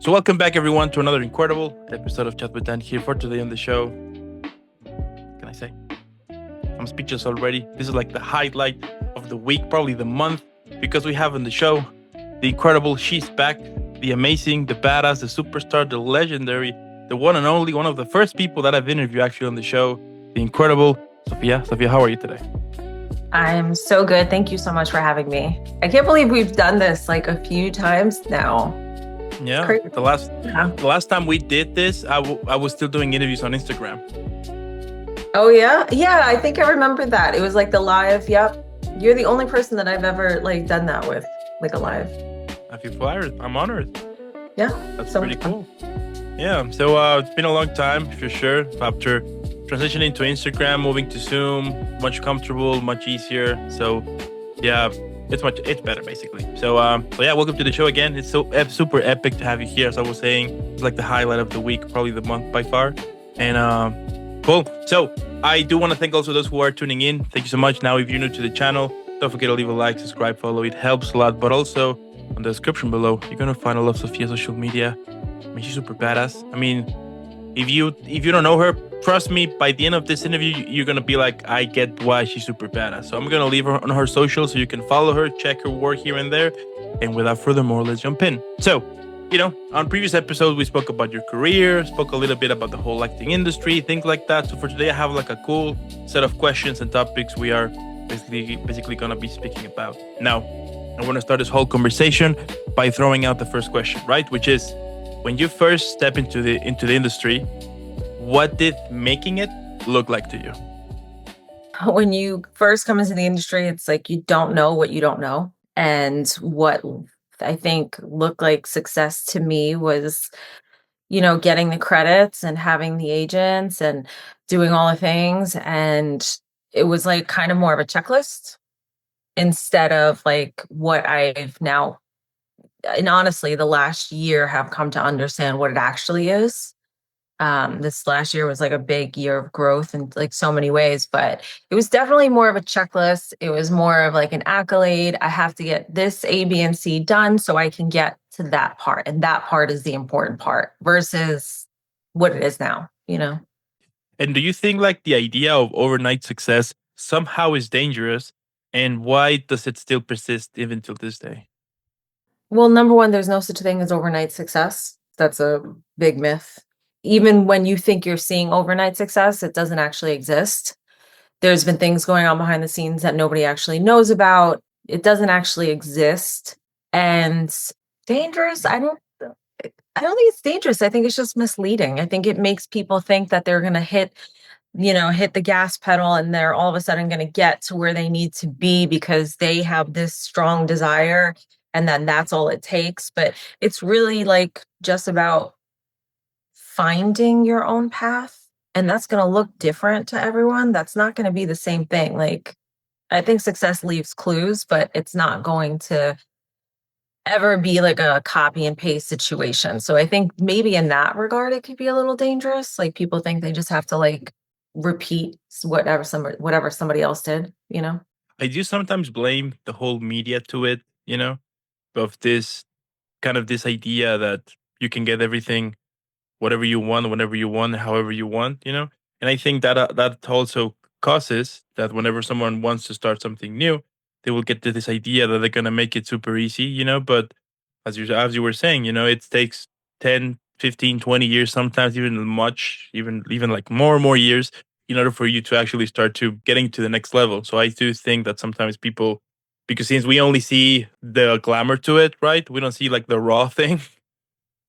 So welcome back everyone to another incredible episode of Chat with Dan here for today on the show. What can I say? I'm speechless already. This is like the highlight of the week, probably the month, because we have on the show the incredible, she's back, the amazing, the badass, the superstar, the legendary, the one and only, one of the first people that I've interviewed actually on the show, the incredible Sophia. Sophia, how are you today? I'm so good. Thank you so much for having me. I can't believe we've done this like a few times now. Yeah, Crazy. the last time we did this, I was still doing interviews on Instagram. Oh yeah? Yeah, I think I remember that. It was like the live. Yep. You're the only person that I've ever like done that with, like a live. I feel flattered. I'm honored. Yeah. That's so pretty cool. Yeah, so it's been a long time for sure. After transitioning to Instagram, moving to Zoom, much comfortable, much easier. So yeah, it's better basically. So yeah, welcome to the show again. It's so super epic to have you here. As I was saying, it's like the highlight of the week, probably the month by far. And cool. So I do want to thank also those who are tuning in. Thank you so much. Now, if you're new to the channel, don't forget to leave a like, subscribe, follow. It helps a lot. But also on the description below, you're gonna find all of Sophia's social media. I mean, she's super badass. I mean, if you don't know her, trust me, by the end of this interview, you're gonna be like, I get why she's super badass. So I'm gonna leave her on her social so you can follow her, check her work here and there. And without further more, let's jump in. So, on previous episodes, we spoke about your career, spoke a little bit about the whole acting industry, things like that. So for today, I have like a cool set of questions and topics we are basically gonna be speaking about. Now, I want to start this whole conversation by throwing out the first question, right? Which is, when you first step into the industry, what did making it look like to you? When you first come into the industry, it's like you don't know what you don't know. And what I think looked like success to me was, getting the credits and having the agents and doing all the things. And it was like kind of more of a checklist instead of like what I've now, and honestly, the last year have come to understand what it actually is. This last year was like a big year of growth in like so many ways, but it was definitely more of a checklist. It was more of like an accolade. I have to get this A, B, and C done so I can get to that part. And that part is the important part versus what it is now, And do you think like the idea of overnight success somehow is dangerous? And why does it still persist even till this day? Well, number one, there's no such thing as overnight success. That's a big myth. Even when you think you're seeing overnight success, it doesn't actually exist. There's been things going on behind the scenes that nobody actually knows about. It doesn't actually exist. And dangerous, I don't think it's dangerous. I think it's just misleading. I think it makes people think that they're going to hit the gas pedal and they're all of a sudden going to get to where they need to be because they have this strong desire and then that's all it takes. But it's really like just about finding your own path, and that's going to look different to everyone. That's not going to be the same thing. Like, I think success leaves clues, but it's not going to ever be like a copy and paste situation. So I think maybe in that regard it could be a little dangerous. Like, people think they just have to like repeat whatever somebody else did. I do sometimes blame the whole media to it, of this kind of this idea that you can get everything, whatever you want, whenever you want, however you want. And I think that that also causes that whenever someone wants to start something new, they will get to this idea that they're gonna make it super easy. But as you were saying, it takes 10, 15, 20 years, sometimes even like more and more years in order for you to actually start to getting to the next level. So I do think that sometimes people, because since we only see the glamour to it, right? We don't see like the raw thing.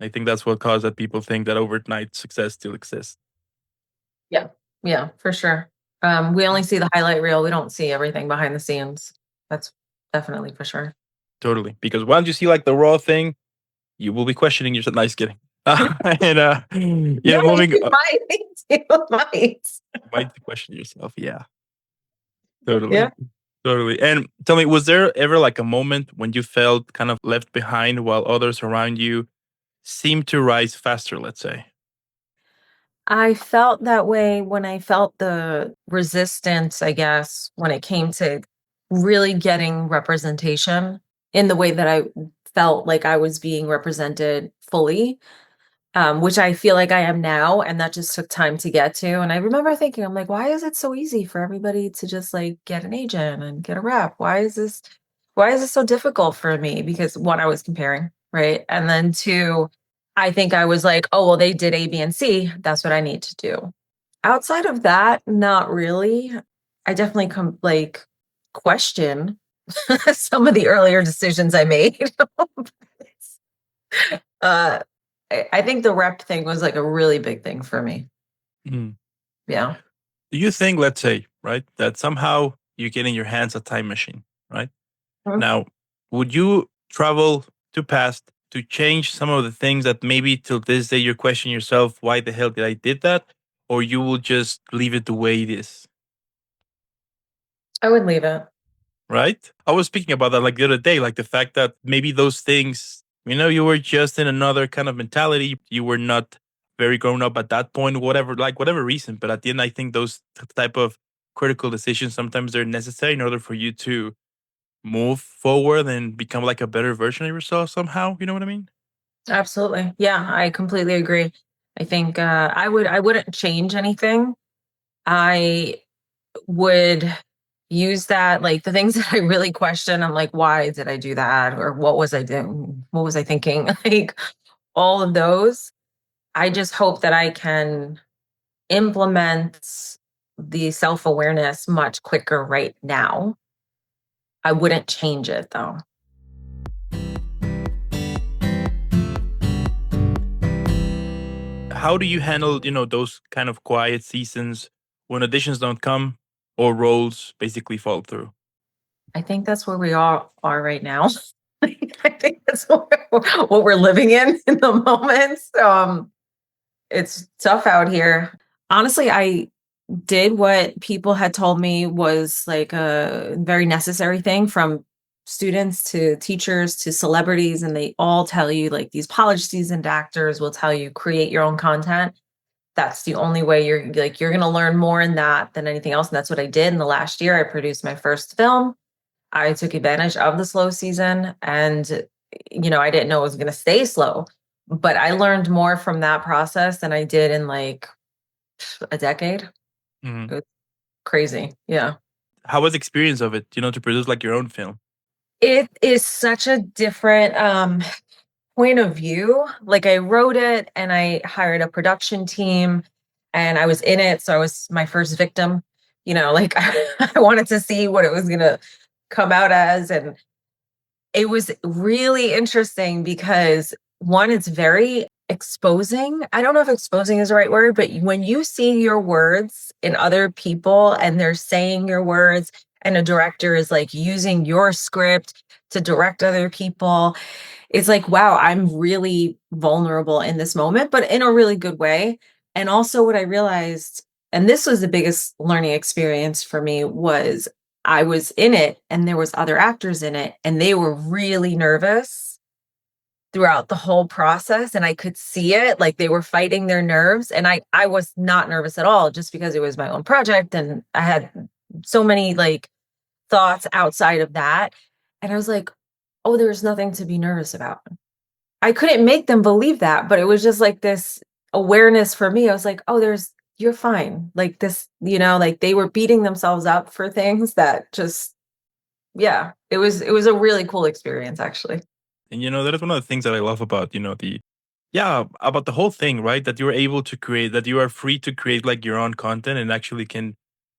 I think that's what caused that people think that overnight success still exists. Yeah. Yeah, for sure. We only see the highlight reel. We don't see everything behind the scenes. That's definitely for sure. Totally. Because once you see like the raw thing, you will be questioning yourself. Nice kidding. And moving You might. You might. might question yourself. Yeah. Totally. Yeah. Totally. And tell me, was there ever like a moment when you felt kind of left behind while others around you seemed to rise faster, let's say? I felt that way when I felt the resistance, I guess, when it came to really getting representation in the way that I felt like I was being represented fully, which I feel like I am now. And that just took time to get to. And I remember thinking, I'm like, why is it so easy for everybody to just like get an agent and get a rep? Why is this so difficult for me? Because one, I was comparing, right? And then two, I think I was like, oh, well, they did A, B, and C. That's what I need to do. Outside of that, not really. I definitely question some of the earlier decisions I made. uh, I think the rep thing was like a really big thing for me. Mm. Yeah. Do you think, let's say, right, that somehow you get in your hands a time machine, right? Mhm. Now, would you travel to past to change some of the things that maybe till this day you're questioning yourself, why the hell did I did that? Or you will just leave it the way it is, I would leave it. right? I was speaking about that like the other day, like the fact that maybe those things, you were just in another kind of mentality. You were not very grown up at that point, whatever, like whatever reason. But at the end, I think those type of critical decisions sometimes they're necessary in order for you to move forward and become like a better version of yourself somehow. You know what I mean? Absolutely. Yeah, I completely agree. I think I wouldn't change anything. I would use that, like the things that I really question. I'm like, why did I do that? Or what was I doing? What was I thinking? Like all of those. I just hope that I can implement the self-awareness much quicker right now. I wouldn't change it though. How do you handle, those kind of quiet seasons when auditions don't come or roles basically fall through? I think that's where we all are right now. I think that's what we're living in the moment. It's tough out here. Honestly, I did what people had told me was like a very necessary thing, from students to teachers to celebrities. And they all tell you, like these polished seasoned actors will tell you, create your own content. That's the only way you're going to learn more in that than anything else. And that's what I did in the last year. I produced my first film. I took advantage of the slow season, and I didn't know it was going to stay slow, but I learned more from that process than I did in like a decade. Mhm. It was crazy. Yeah. How was the experience of it, to produce like your own film? It is such a different point of view. Like I wrote it and I hired a production team and I was in it. So I was my first victim, like I wanted to see what it was going to come out as. And it was really interesting because one, it's very exposing. I don't know if exposing is the right word, but when you see your words in other people and they're saying your words, and a director is like using your script to direct other people, it's like, wow, I'm really vulnerable in this moment, but in a really good way. And also, what I realized, and this was the biggest learning experience for me, was I was in it and there was other actors in it and they were really nervous throughout the whole process, and I could see it, like they were fighting their nerves, and I was not nervous at all, just because it was my own project and I had so many like thoughts outside of that. And I was like, oh, there's nothing to be nervous about. I couldn't make them believe that, but it was just like this awareness for me. I was like, "Oh, you're fine." Like this, like they were beating themselves up for things that just yeah, it was a really cool experience actually. And that is one of the things that I love about, about the whole thing, right? That you're able to create, that you are free to create like your own content and actually can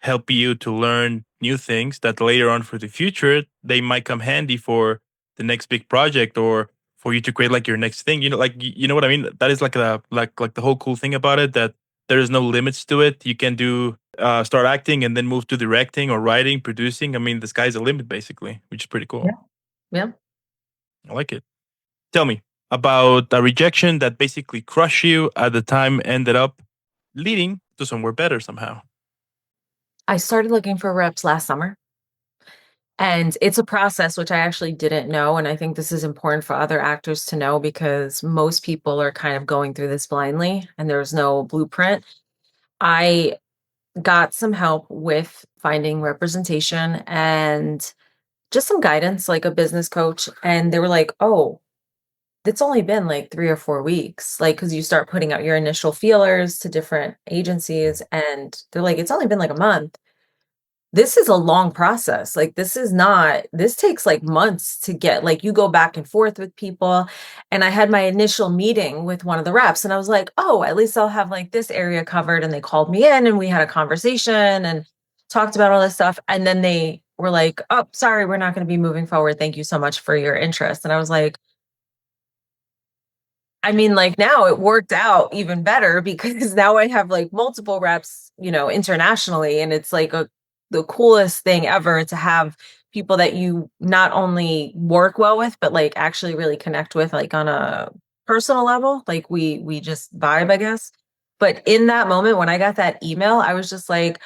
help you to learn new things that later on for the future, they might come handy for the next big project or for you to create like your next thing. You know what I mean? That is like like the whole cool thing about it, that there is no limits to it. You can do start acting and then move to directing or writing, producing. I mean, the sky's the limit basically, which is pretty Yeah. cool. Yeah. I like it. Tell me about a rejection that basically crushed you at the time, ended up leading to somewhere better somehow. I started looking for reps last summer, and it's a process which I actually didn't know, and I think this is important for other actors to know because most people are kind of going through this blindly and there's no blueprint. I got some help with finding representation, and just some guidance, like a business coach, and they were like, "Oh, it's only been like 3 or 4 weeks." Like, because you start putting out your initial feelers to different agencies, and they're like, "It's only been like a month." This is a long process. Like, this takes like months to get, like, you go back and forth with people. And I had my initial meeting with one of the reps and I was like, oh, at least I'll have like this area covered. And they called me in and we had a conversation and talked about all this stuff. And then they were like, oh, sorry, we're not going to be moving forward. Thank you so much for your interest. And I was like, I mean, like, now it worked out even better because now I have like multiple reps, internationally, and it's like the coolest thing ever to have people that you not only work well with, but like actually really connect with, like on a personal level. Like we just vibe, I guess. But in that moment when I got that email, I was just like,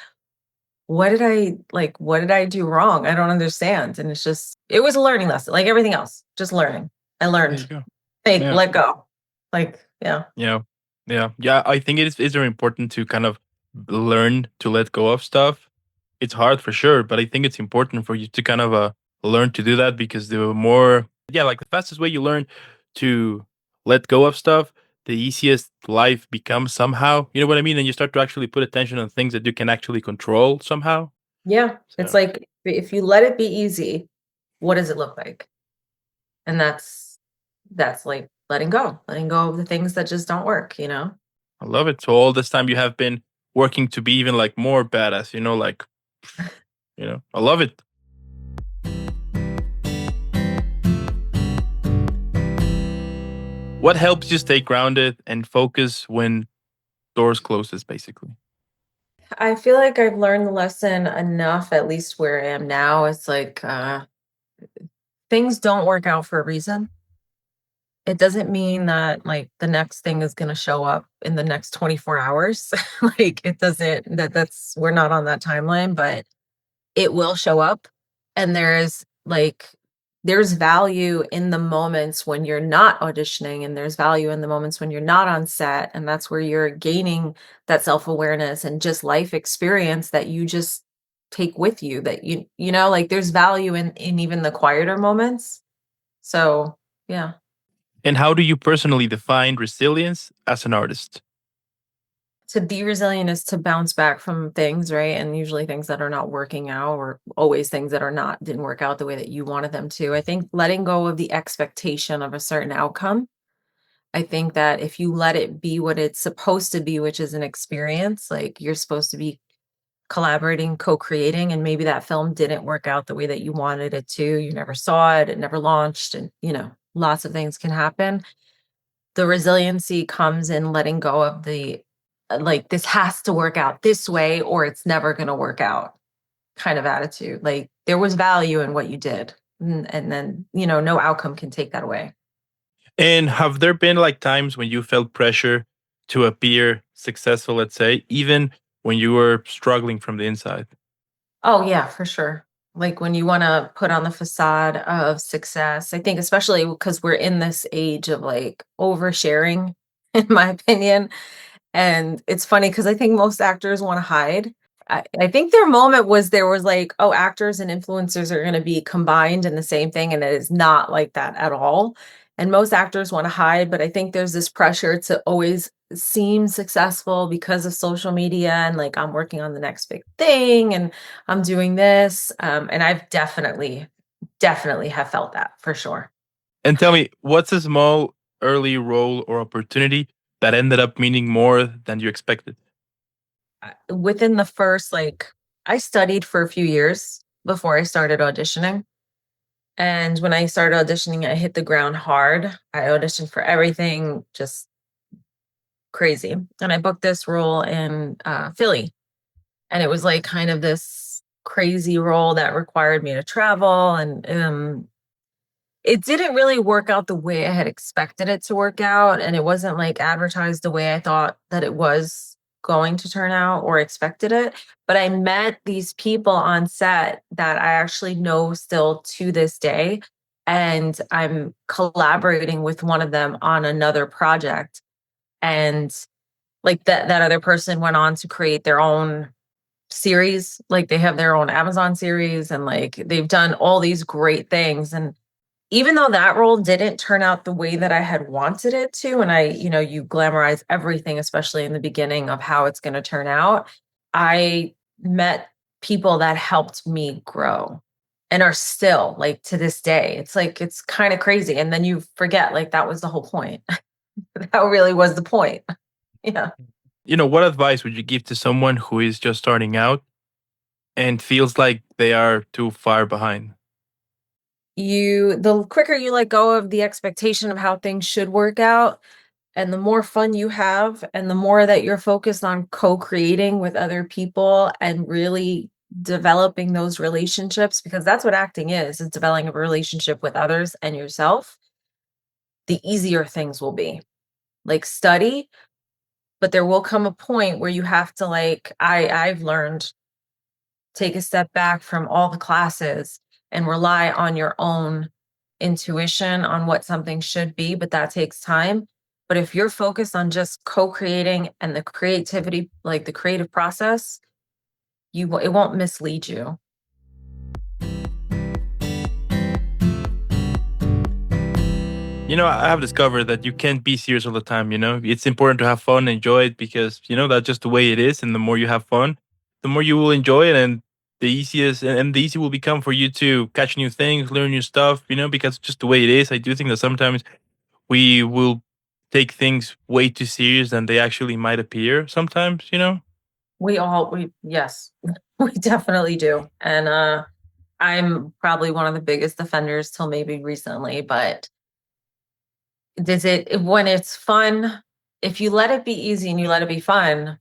what did I do wrong? I don't understand. And it was a learning lesson, like everything else, just learning. I There you learned, go. like, Yeah. let go. Like, yeah. Yeah. Yeah. I think it's very important to kind of learn to let go of stuff. It's hard for sure, but I think it's important for you to kind of learn to do that because the more, yeah, like the fastest way you learn to let go of stuff, the easiest life becomes somehow. You know what I mean? And you start to actually put attention on things that you can actually control somehow. Yeah. It's So like if you let it be easy, what does it look like? And that's like letting go of the things that just don't work. I love it. So all this time you have been working to be even like more badass, like, I love it. What helps you stay grounded and focus when doors closes, basically? I feel like I've learned the lesson enough, at least where I am now. It's like things don't work out for a reason. It doesn't mean that like the next thing is gonna show up in the next 24 hours. Like it doesn't that's we're not on that timeline, but it will show up. And there's value in the moments when you're not auditioning, and there's value in the moments when you're not on set, and that's where you're gaining that self-awareness and just life experience that you just take with you, that like there's value in even the quieter moments. So, yeah. And how do you personally define resilience as an artist? To be resilient is to bounce back from things, right? And usually things that are not working out, or always things that are not didn't work out the way that you wanted them to. I think letting go of the expectation of a certain outcome. I think that if you let it be what it's supposed to be, which is an experience, like you're supposed to be collaborating, co-creating, and maybe that film didn't work out the way that you wanted it to. You never saw it, it never launched, and lots of things can happen. The resiliency comes in letting go of the like, this has to work out this way or it's never going to work out kind of attitude. Like, there was value in what you did. And then, no outcome can take that away. And have there been like times when you felt pressure to appear successful, let's say, even when you were struggling from the inside? Oh, yeah, for sure. Like, when you want to put on the facade of success, I think, especially because we're in this age of like oversharing, in my opinion. And it's funny because I think most actors want to hide. I think their moment was there was like, oh, actors and influencers are going to be combined in the same thing. And it is not like that at all. And most actors want to hide, but I think there's this pressure to always seem successful because of social media, and like, I'm working on the next big thing and I'm doing this. And I've definitely have felt that for sure. And tell me, what's a small early role or opportunity that ended up meaning more than you expected? Within the first, like, I studied for a few years before I started auditioning. And when I started auditioning, I hit the ground hard. I auditioned for everything, just crazy. And I booked this role in Philly. And it was like kind of this crazy role that required me to travel. And it didn't really work out the way I had expected it to work out, and it wasn't, like, advertised the way I thought that it was going to turn out or expected it, but I met these people on set that I actually know still to this day, and I'm collaborating with one of them on another project, and, like, that other person went on to create their own series. Like they have their own Amazon series and like they've done all these great things. And even though that role didn't turn out the way that I had wanted it to, and you glamorize everything, especially in the beginning of how it's going to turn out, I met people that helped me grow and are still like to this day. It's like, it's kind of crazy. And then you forget, like, that was the whole point. That really was the point. Yeah. What advice would you give to someone who is just starting out and feels like they are too far behind? The quicker you let go of the expectation of how things should work out, and the more fun you have, and the more that you're focused on co-creating with other people and really developing those relationships, because that's what acting is developing a relationship with others and yourself, the easier things will be. Like study, but there will come a point where you have to, like, I've learned, take a step back from all the classes and rely on your own intuition on what something should be, but that takes time. But if you're focused on just co-creating and the creativity, like the creative process, it won't mislead you. I have discovered that you can't be serious all the time. It's important to have fun, enjoy it because, that's just the way it is. And the more you have fun, the more you will enjoy it. And the easiest and the easy will become for you to catch new things, learn new stuff, because it's just the way it is. I do think that sometimes we will take things way too serious than they actually might appear sometimes. Yes, we definitely do. And I'm probably one of the biggest offenders till maybe recently, but when it's fun, if you let it be easy and you let it be fun,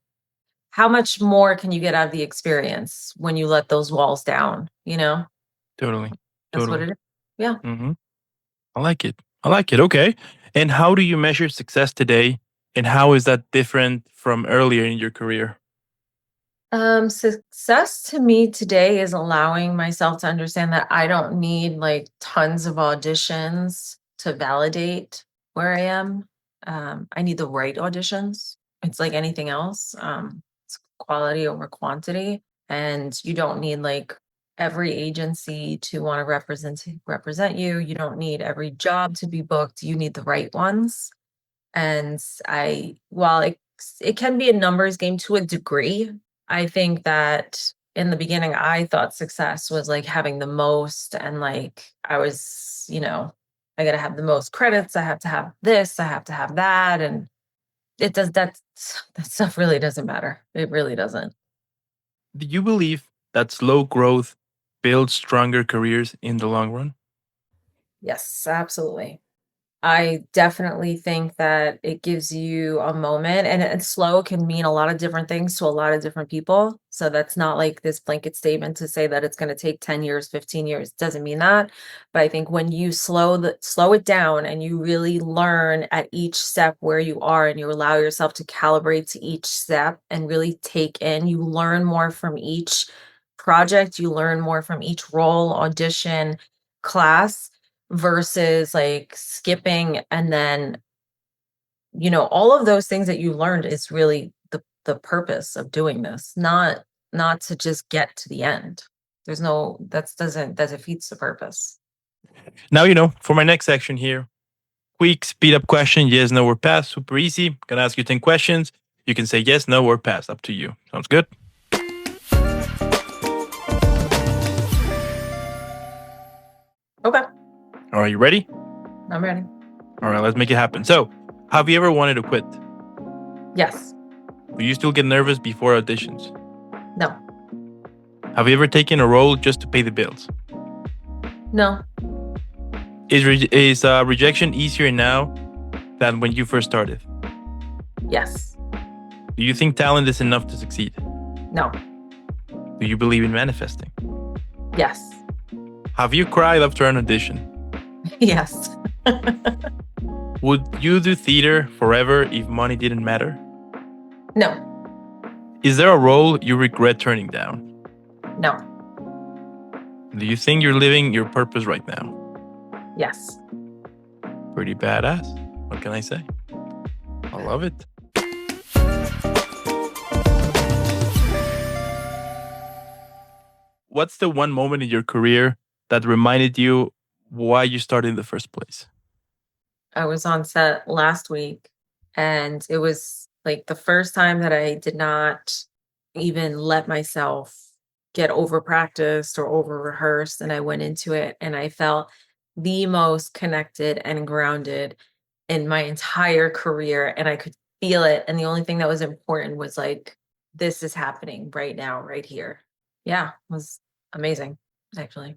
how much more can you get out of the experience when you let those walls down, you know? Totally. That's what Totally. it is. Yeah. hmm I like it. I like it. Okay. And how do you measure success today? And how is that different from earlier in your career? Success to me today is allowing myself to understand that I don't need like tons of auditions to validate where I am. I need the right auditions. It's like anything else. It's quality over quantity. And you don't need like every agency to want to represent you. You don't need every job to be booked. You need the right ones. And while it can be a numbers game to a degree, I think that in the beginning, I thought success was like having the most, and like I got to have the most credits. I have to have this. I have to have that, and that stuff really doesn't matter. It really doesn't. Do you believe that slow growth builds stronger careers in the long run? Yes, absolutely. I definitely think that it gives you a moment, and slow can mean a lot of different things to a lot of different people. So that's not like this blanket statement to say that it's going to take 10 years, 15 years. Doesn't mean that. But I think when you slow it down and you really learn at each step where you are and you allow yourself to calibrate to each step and really take in, you learn more from each project, you learn more from each role, audition, class, versus like skipping, and then all of those things that you learned is really the purpose of doing this, not to just get to the end. There's no that defeats the purpose. Now, for my next section here, quick speed up question, yes, no, or pass, super easy. Gonna ask you 10 questions. You can say yes, no, or pass, up to you. Sounds good? Okay, All right, you ready? I'm ready. All right, let's make it happen. So, have you ever wanted to quit? Yes. Do you still get nervous before auditions? No. Have you ever taken a role just to pay the bills? No. Is rejection easier now than when you first started? Yes. Do you think talent is enough to succeed? No. Do you believe in manifesting? Yes. Have you cried after an audition? Yes. Would you do theater forever if money didn't matter? No. Is there a role you regret turning down? No. Do you think you're living your purpose right now? Yes. Pretty badass. What can I say? I love it. what's the one moment in your career that reminded you why you started in the first place? I was on set last week, and it was like the first time that I did not even let myself get over practiced or over rehearsed. And I went into it and I felt the most connected and grounded in my entire career. And I could feel it. And the only thing that was important was like, this is happening right now, right here. Yeah, it was amazing, actually.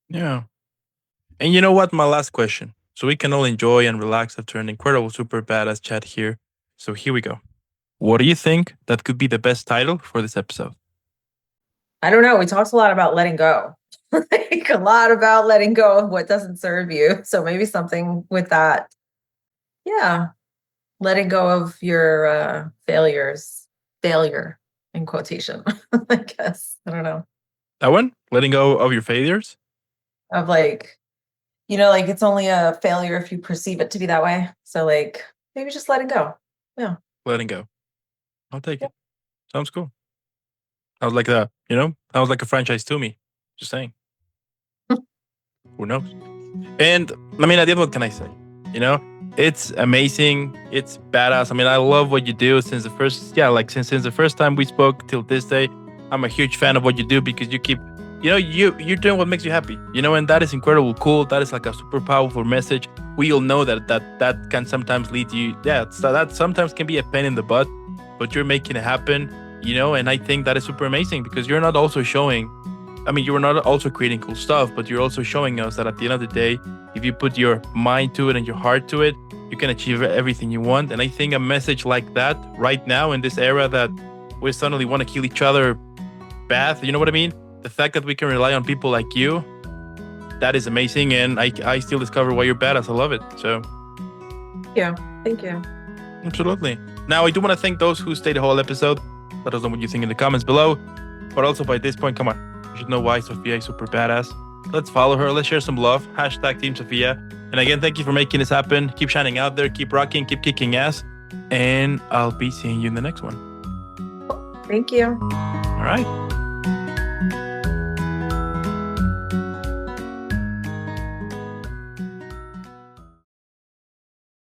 Yeah. And you know what? My last question. So we can all enjoy and relax after an incredible, super badass chat here. So here we go. What do you think that could be the best title for this episode? I don't know. We talked a lot about letting go, like a lot about letting go of what doesn't serve you. So maybe something with that. Yeah. Letting go of your failures, failure in quotation, I guess. I don't know. That one? Letting go of your failures? Of like, like it's only a failure if you perceive it to be that way. So like maybe just letting go. Yeah. Letting go. I'll take it. Sounds cool. Sounds like sounds like a franchise to me. Just saying. Who knows? And I mean, at the end, what can I say? You know, it's amazing. It's badass. I mean, I love what you do since the first, since the first time we spoke till this day. I'm a huge fan of what you do because you keep, you're doing what makes you happy. And that is incredible, cool. That is like a super powerful message. We all know that can sometimes lead you, so that sometimes can be a pain in the butt, but you're making it happen. And I think that is super amazing because you're not also showing. I mean, you're not also creating cool stuff, but you're also showing us that at the end of the day, if you put your mind to it and your heart to it, you can achieve everything you want. And I think a message like that right now in this era that we suddenly want to kill each other bad, you know what I mean? The fact that we can rely on people like you, that is amazing. And I still discover why you're badass. I love it. So, yeah, thank you. Absolutely. Now, I do want to thank those who stayed the whole episode. Let us know what you think in the comments below. But also by this point, come on. You should know why Sophia is super badass. Let's follow her. Let's share some love. # Team Sophia. And again, thank you for making this happen. Keep shining out there. Keep rocking. Keep kicking ass. And I'll be seeing you in the next one. Thank you. All right.